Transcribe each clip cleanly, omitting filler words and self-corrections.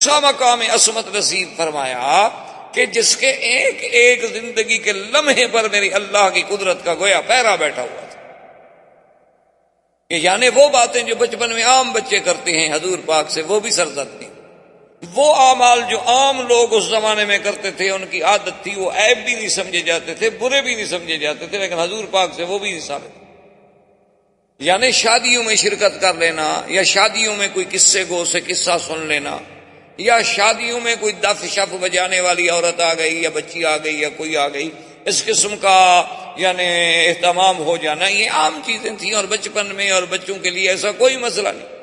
ایسا مقام عصمت نصیب فرمایا کہ جس کے ایک ایک زندگی کے لمحے پر میری اللہ کی قدرت کا گویا پیرا بیٹھا ہوا تھا کہ یعنی وہ باتیں جو بچپن میں عام بچے کرتے ہیں حضور پاک سے وہ بھی سرزد تھی، وہ اعمال جو عام لوگ اس زمانے میں کرتے تھے ان کی عادت تھی، وہ عیب بھی نہیں سمجھے جاتے تھے، برے بھی نہیں سمجھے جاتے تھے، لیکن حضور پاک سے وہ بھی نہیں ثابت۔ یعنی شادیوں میں شرکت کر لینا، یا شادیوں میں کوئی قصے گو سے قصہ سن لینا، یا شادیوں میں کوئی دف شف بجانے والی عورت آ گئی یا بچی آ گئی یا کوئی آ گئی، اس قسم کا یعنی اہتمام ہو جانا، یہ عام چیزیں تھیں اور بچپن میں اور بچوں کے لیے ایسا کوئی مسئلہ نہیں۔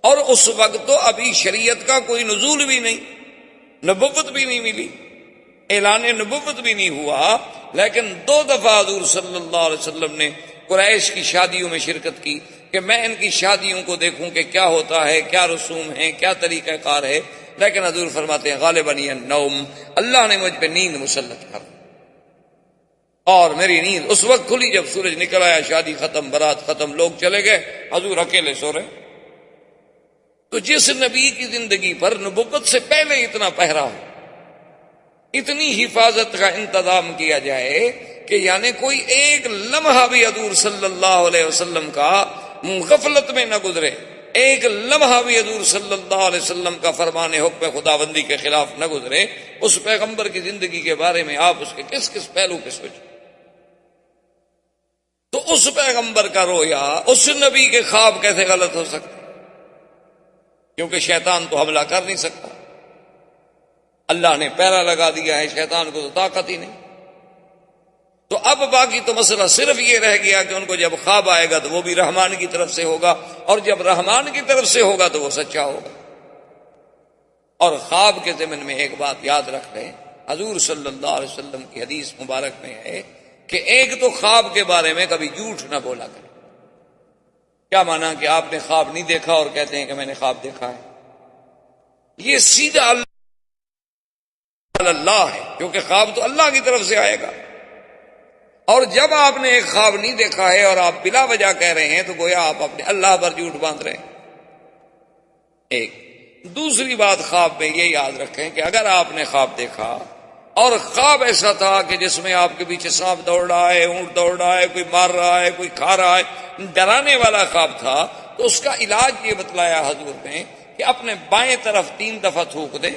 اور اس وقت تو ابھی شریعت کا کوئی نزول بھی نہیں، نبوت بھی نہیں ملی، اعلان نبوت بھی نہیں ہوا، لیکن 2 دفعہ حضور صلی اللہ علیہ وسلم نے قریش کی شادیوں میں شرکت کی کہ میں ان کی شادیوں کو دیکھوں کہ کیا ہوتا ہے، کیا رسوم ہیں، کیا طریقہ کار ہے، لیکن حضور فرماتے ہیں غالباً النوم، اللہ نے مجھ پہ نیند مسلط کر، اور میری نیند اس وقت کھلی جب سورج نکل آیا، شادی ختم، بارات ختم، لوگ چلے گئے، حضور اکیلے سو رہے۔ تو جس نبی کی زندگی پر نبوت سے پہلے اتنا پہرا ہو، اتنی حفاظت کا انتظام کیا جائے کہ یعنی کوئی ایک لمحہ بھی حضور صلی اللہ علیہ وسلم کا غفلت میں نہ گزرے، ایک لمحہ بھی حضور صلی اللہ علیہ وسلم کا فرمان حکم خداوندی کے خلاف نہ گزرے، اس پیغمبر کی زندگی کے بارے میں آپ اس کے کس کس پہلو پہ سوچیں۔ تو اس پیغمبر کا رویا، اس نبی کے خواب کیسے غلط ہو سکتے؟ کیونکہ شیطان تو حملہ کر نہیں سکتا، اللہ نے پیرا لگا دیا ہے، شیطان کو تو طاقت ہی نہیں۔ تو اب باقی تو مسئلہ صرف یہ رہ گیا کہ ان کو جب خواب آئے گا تو وہ بھی رحمان کی طرف سے ہوگا، اور جب رحمان کی طرف سے ہوگا تو وہ سچا ہوگا۔ اور خواب کے ضمن میں ایک بات یاد رکھ لیں، حضور صلی اللہ علیہ وسلم کی حدیث مبارک میں ہے کہ ایک تو خواب کے بارے میں کبھی جھوٹ نہ بولا کرے۔ کیا مانا کہ آپ نے خواب نہیں دیکھا اور کہتے ہیں کہ میں نے خواب دیکھا ہے؟ یہ سیدھا اللہ ہے، کیونکہ خواب تو اللہ کی طرف سے آئے گا، اور جب آپ نے ایک خواب نہیں دیکھا ہے اور آپ بلا وجہ کہہ رہے ہیں تو گویا آپ اپنے اللہ پر جھوٹ باندھ رہے ہیں۔ ایک دوسری بات خواب میں یہ یاد رکھیں کہ اگر آپ نے خواب دیکھا اور خواب ایسا تھا کہ جس میں آپ کے پیچھے سانپ دوڑ رہا ہے، اونٹ دوڑ رہا ہے، کوئی مار رہا ہے، کوئی کھا رہا ہے، ڈرانے والا خواب تھا، تو اس کا علاج یہ بتلایا حضور نے کہ اپنے بائیں طرف 3 دفعہ تھوک دے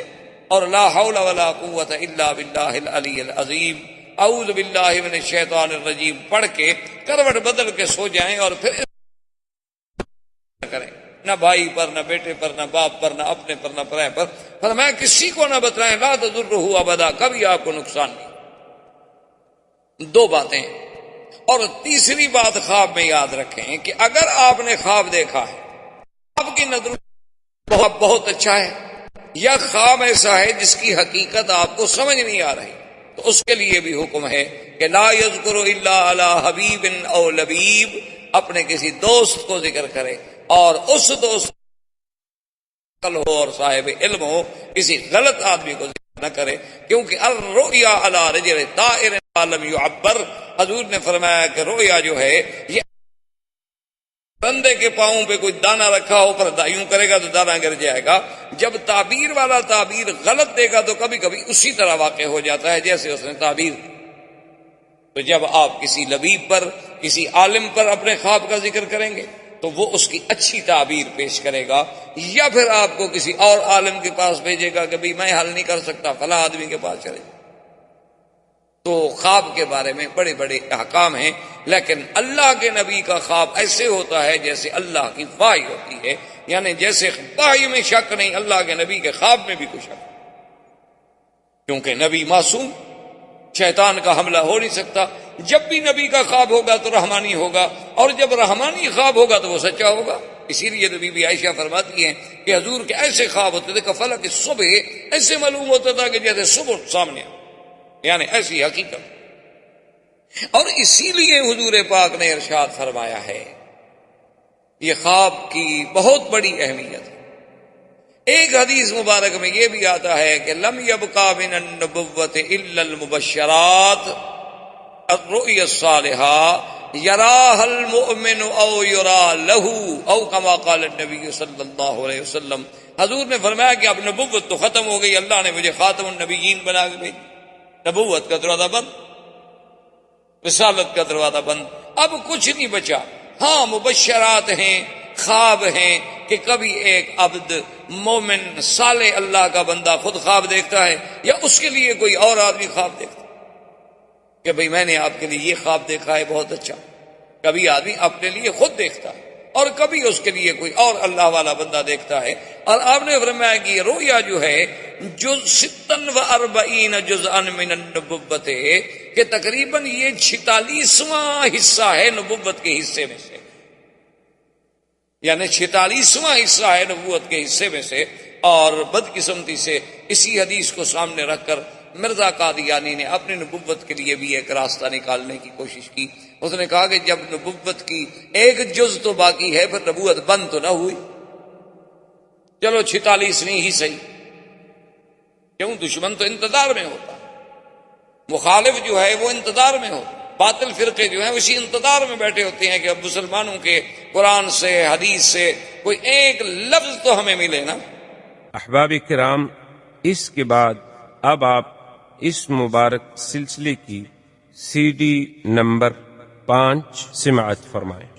اور لا حول ولا قوت الا باللہ العلی العظیم، اعوذ باللہ من الشیطان الرجیم پڑھ کے کروٹ بدل کے سو جائیں، اور پھر کریں نہ بھائی پر، نہ بیٹے پر، نہ باپ پر، نہ اپنے پر، نہ پرائے پر، فرمایا کسی کو نہ بتلائیں، لا تضرہ ابدا، کبھی آپ کو نقصان نہیں۔ 2 باتیں، اور تیسری بات خواب میں یاد رکھیں کہ اگر آپ نے خواب دیکھا ہے، آپ کی نظر بہت اچھا ہے، یا خواب ایسا ہے جس کی حقیقت آپ کو سمجھ نہیں آ رہی، تو اس کے لیے بھی حکم ہے کہ لا یذکر الا علی حبیب او لبیب، اپنے کسی دوست کو ذکر کرے، اور اس دوست عقل ہو اور صاحب علم ہو، کسی غلط آدمی کو ذکر نہ کرے، کیونکہ الرؤیا علی رجل طائر لم يعبر، حضور نے فرمایا کہ رویا جو ہے یہ بندے کے پاؤں پہ کوئی دانہ رکھا ہو پر یوں کرے گا تو دانہ گر جائے گا، جب تعبیر والا تعبیر غلط دے گا تو کبھی کبھی اسی طرح واقع ہو جاتا ہے جیسے اس نے تعبیر دی۔ تو جب آپ کسی لبیب پر، کسی عالم پر اپنے خواب کا ذکر کریں گے تو وہ اس کی اچھی تعبیر پیش کرے گا، یا پھر آپ کو کسی اور عالم کے پاس بھیجے گا کہ بھئی میں حل نہیں کر سکتا، فلاں آدمی کے پاس چلے۔ تو خواب کے بارے میں بڑے بڑے احکام ہیں، لیکن اللہ کے نبی کا خواب ایسے ہوتا ہے جیسے اللہ کی وحی ہوتی ہے، یعنی جیسے وحی میں شک نہیں، اللہ کے نبی کے خواب میں بھی کوئی شک، کیونکہ نبی معصوم، شیطان کا حملہ ہو نہیں سکتا۔ جب بھی نبی کا خواب ہوگا تو رحمانی ہوگا، اور جب رحمانی خواب ہوگا تو وہ سچا ہوگا۔ اسی لیے تو بی بی عائشہ فرماتی ہیں کہ حضور کے ایسے خواب ہوتے تھے کہ فلک صبح ایسے معلوم ہوتا تھا کہ جیسے صبح سامنے، یعنی ایسی حقیقت۔ اور اسی لیے حضور پاک نے ارشاد فرمایا ہے، یہ خواب کی بہت بڑی اہمیت ہے۔ ایک حدیث مبارک میں یہ بھی آتا ہے کہ لم یبقى من النبوۃ الا المبشرات الرؤیا الصالحہ یراہ المؤمن او یرا لہو او کما قال النبی صلی اللہ علیہ وسلم. حضور نے فرمایا کہ اب نبوت تو ختم ہو گئی، اللہ نے مجھے خاتم النبیین بنا کے بھیجا، نبوت کا دروازہ بند، رسالت کا دروازہ بند، اب کچھ نہیں بچا. ہاں مبشرات ہیں، خواب ہیں کہ کبھی ایک عبد مومن صالح اللہ کا بندہ خود خواب دیکھتا ہے یا اس کے لیے کوئی اور آدمی خواب دیکھتا ہے کہ بھئی میں نے آپ کے لیے یہ خواب دیکھا ہے بہت اچھا. کبھی آدمی اپنے لیے خود دیکھتا ہے اور کبھی اس کے لیے کوئی اور اللہ والا بندہ دیکھتا ہے. اور آپ نے فرمایا کہ یہ رویا جو ہے جز 46 جزءا من النبوت ہے کہ تقریباً یہ 46واں حصہ ہے نبوت کے حصے میں سے، یعنی 46واں حصہ ہے نبوت کے حصے میں سے. اور بدقسمتی سے اسی حدیث کو سامنے رکھ کر مرزا قادیانی نے اپنی نبوت کے لیے بھی ایک راستہ نکالنے کی کوشش کی. اس نے کہا کہ جب نبوت کی ایک جز تو باقی ہے پھر نبوت بند تو نہ ہوئی، چلو 46 نہیں ہی صحیح. کیوں؟ دشمن تو انتظار میں ہوتا، مخالف جو ہے وہ انتظار میں ہوتا، باطل فرقے جو ہیں اسی انتظار میں بیٹھے ہوتے ہیں کہ اب مسلمانوں کے قرآن سے حدیث سے کوئی ایک لفظ تو ہمیں ملے نا. احباب کرام، اس کے بعد اب آپ اس مبارک سلسلے کی CD نمبر 5 سماعت فرمائیں.